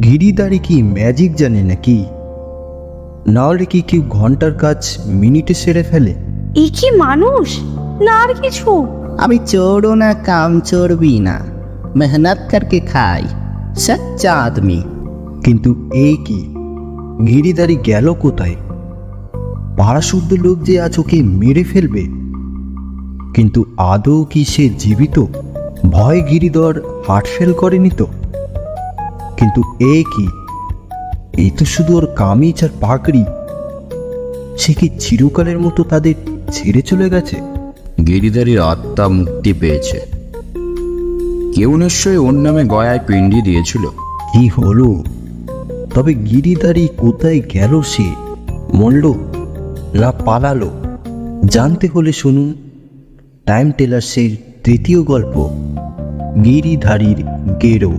গিরিধারী কি ম্যাজিক জানে নাকি? নাহলে কি কেউ ঘন্টার কাজ মিনিটে সেরে ফেলে? এ কি মানুষ না আর কিছু? अभी चोरो ना काम चोर भी ना, मेहनत करके खाई, सच्चा आदमी। কিন্তু এই কি, গিরিধারী গেল কোথায়? পাড়াশুদ্ধ লোক যে আজ ওকে মেরে ফেলবে, কিন্তু আদৌ কি সে জীবিত? ভয় গিরিধর হার্ট ফেল করেনি তো? কিন্তু এ কি, এই তো শুধু ওর কামিজ আর পাগড়ি। সে কি চিরকালের মতো তাদের ছেড়ে চলে গেছে? গিরিধারীর আত্মা মুক্তি পেয়েছে। কেউ নিশ্চয়ই ওর নামে গয়ায় পিণ্ডি দিয়েছিল। কি হলো? তবে গিরিধারী কোথায় গেল? সে মরল না পালালো? জানতে হলে শুনুন টাইম টেলার্সের তৃতীয় গল্প, গিরিধারীর গেরো।